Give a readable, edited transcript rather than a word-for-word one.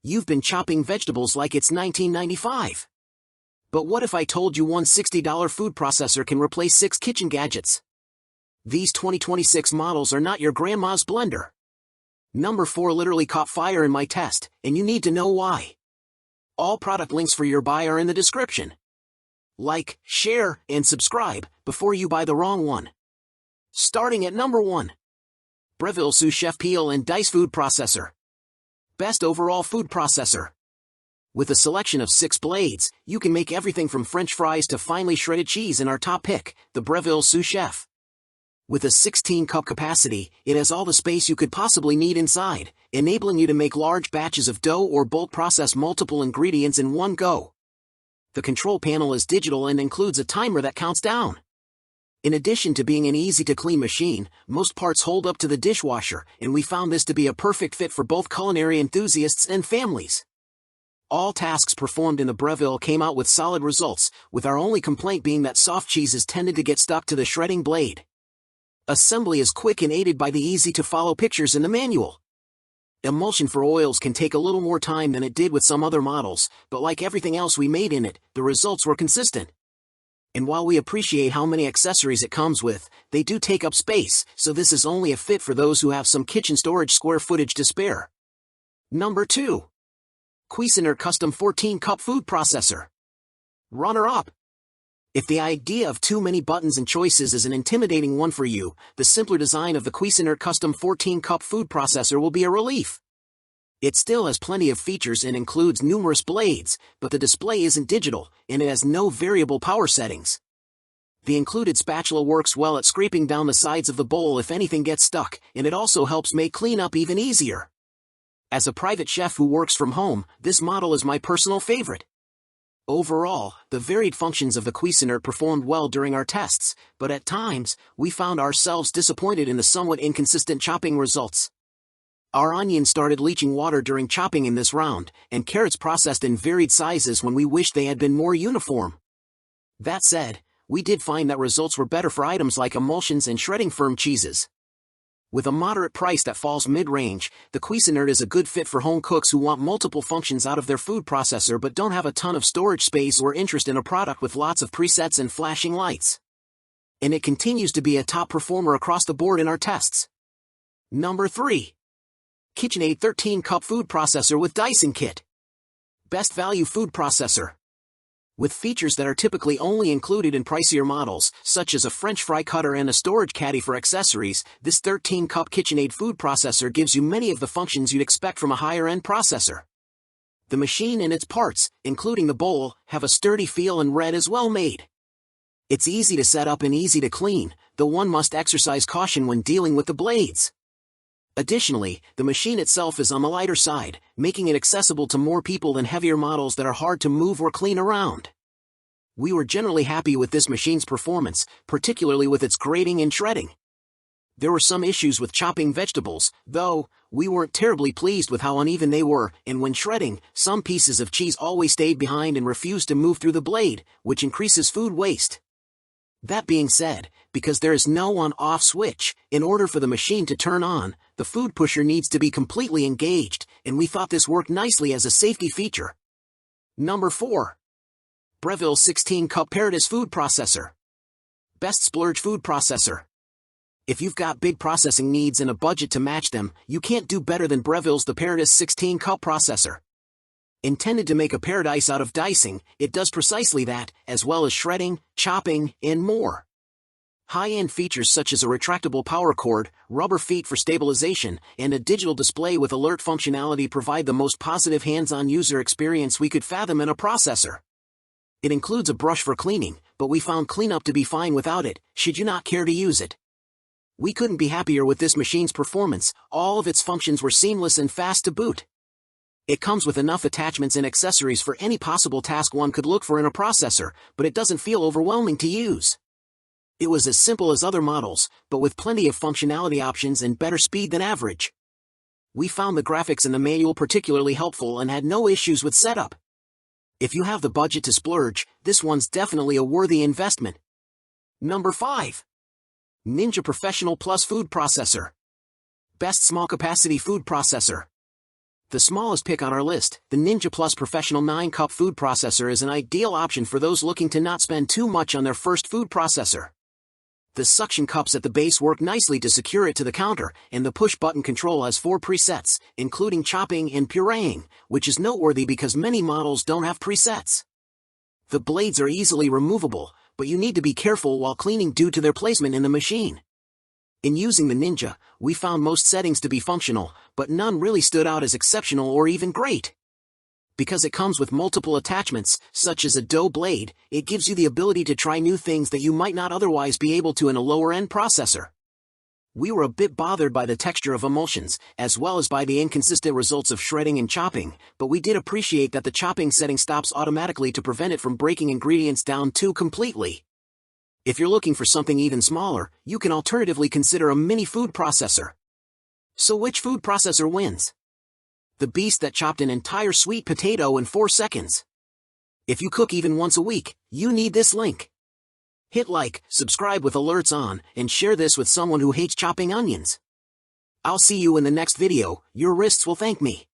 You've been chopping vegetables like it's 1995. But what if I told you one $60 food processor can replace 6 kitchen gadgets? These 2026 models are not your grandma's blender. Number 4 literally caught fire in my test, and you need to know why. All product links for your buy are in the description. Like, share, and subscribe before you buy the wrong one. Starting at number 1. Breville Sous Chef Peel and Dice Food Processor. Best overall food processor. With a selection of 6 blades, you can make everything from French fries to finely shredded cheese in our top pick, the Breville Sous Chef. With a 16-cup capacity, it has all the space you could possibly need inside, enabling you to make large batches of dough or bulk process multiple ingredients in one go. The control panel is digital and includes a timer that counts down. In addition to being an easy-to-clean machine, most parts hold up to the dishwasher, and we found this to be a perfect fit for both culinary enthusiasts and families. All tasks performed in the Breville came out with solid results, with our only complaint being that soft cheeses tended to get stuck to the shredding blade. Assembly is quick and aided by the easy-to-follow pictures in the manual. Emulsion for oils can take a little more time than it did with some other models, but like everything else we made in it, the results were consistent. And while we appreciate how many accessories it comes with, they do take up space, so this is only a fit for those who have some kitchen storage square footage to spare. Number 2. Cuisinart Custom 14-Cup Food Processor. Runner-up. If the idea of too many buttons and choices is an intimidating one for you, the simpler design of the Cuisinart Custom 14-Cup Food Processor will be a relief. It still has plenty of features and includes numerous blades, but the display isn't digital, and it has no variable power settings. The included spatula works well at scraping down the sides of the bowl if anything gets stuck, and it also helps make cleanup even easier. As a private chef who works from home, this model is my personal favorite. Overall, the varied functions of the Cuisinart performed well during our tests, but at times, we found ourselves disappointed in the somewhat inconsistent chopping results. Our onions started leaching water during chopping in this round, and carrots processed in varied sizes when we wished they had been more uniform. That said, we did find that results were better for items like emulsions and shredding firm cheeses. With a moderate price that falls mid-range, the Cuisinart is a good fit for home cooks who want multiple functions out of their food processor but don't have a ton of storage space or interest in a product with lots of presets and flashing lights. And it continues to be a top performer across the board in our tests. Number 3. KitchenAid 13-Cup Food Processor with Dyson Kit. Best value food processor. With features that are typically only included in pricier models, such as a French fry cutter and a storage caddy for accessories, this 13-cup KitchenAid food processor gives you many of the functions you'd expect from a higher-end processor. The machine and its parts, including the bowl, have a sturdy feel and red is well made. It's easy to set up and easy to clean, though one must exercise caution when dealing with the blades. Additionally, the machine itself is on the lighter side, making it accessible to more people than heavier models that are hard to move or clean around. We were generally happy with this machine's performance, particularly with its grating and shredding. There were some issues with chopping vegetables, though, we weren't terribly pleased with how uneven they were, and when shredding, some pieces of cheese always stayed behind and refused to move through the blade, which increases food waste. That being said, because there is no on-off switch, in order for the machine to turn on, the food pusher needs to be completely engaged, and we thought this worked nicely as a safety feature. Number 4. Breville 16-Cup Paradice Food Processor. Best splurge food processor. If you've got big processing needs and a budget to match them, you can't do better than Breville's the Paradice 16-Cup Processor. Intended to make a paradise out of dicing, it does precisely that, as well as shredding, chopping, and more. High-end features such as a retractable power cord, rubber feet for stabilization, and a digital display with alert functionality provide the most positive hands-on user experience we could fathom in a processor. It includes a brush for cleaning, but we found cleanup to be fine without it, should you not care to use it. We couldn't be happier with this machine's performance, all of its functions were seamless and fast to boot. It comes with enough attachments and accessories for any possible task one could look for in a processor, but it doesn't feel overwhelming to use. It was as simple as other models, but with plenty of functionality options and better speed than average. We found the graphics in the manual particularly helpful and had no issues with setup. If you have the budget to splurge, this one's definitely a worthy investment. Number 5. Ninja Professional Plus Food Processor. Best small capacity food processor. The smallest pick on our list, the Ninja Plus Professional 9-Cup Food Processor is an ideal option for those looking to not spend too much on their first food processor. The suction cups at the base work nicely to secure it to the counter, and the push-button control has 4 presets, including chopping and pureeing, which is noteworthy because many models don't have presets. The blades are easily removable, but you need to be careful while cleaning due to their placement in the machine. In using the Ninja, we found most settings to be functional, but none really stood out as exceptional or even great. Because it comes with multiple attachments, such as a dough blade, it gives you the ability to try new things that you might not otherwise be able to in a lower-end processor. We were a bit bothered by the texture of emulsions, as well as by the inconsistent results of shredding and chopping, but we did appreciate that the chopping setting stops automatically to prevent it from breaking ingredients down too completely. If you're looking for something even smaller, you can alternatively consider a mini food processor. So which food processor wins? The beast that chopped an entire sweet potato in 4 seconds. If you cook even once a week, you need this link. Hit like, subscribe with alerts on, and share this with someone who hates chopping onions. I'll see you in the next video. Your wrists will thank me.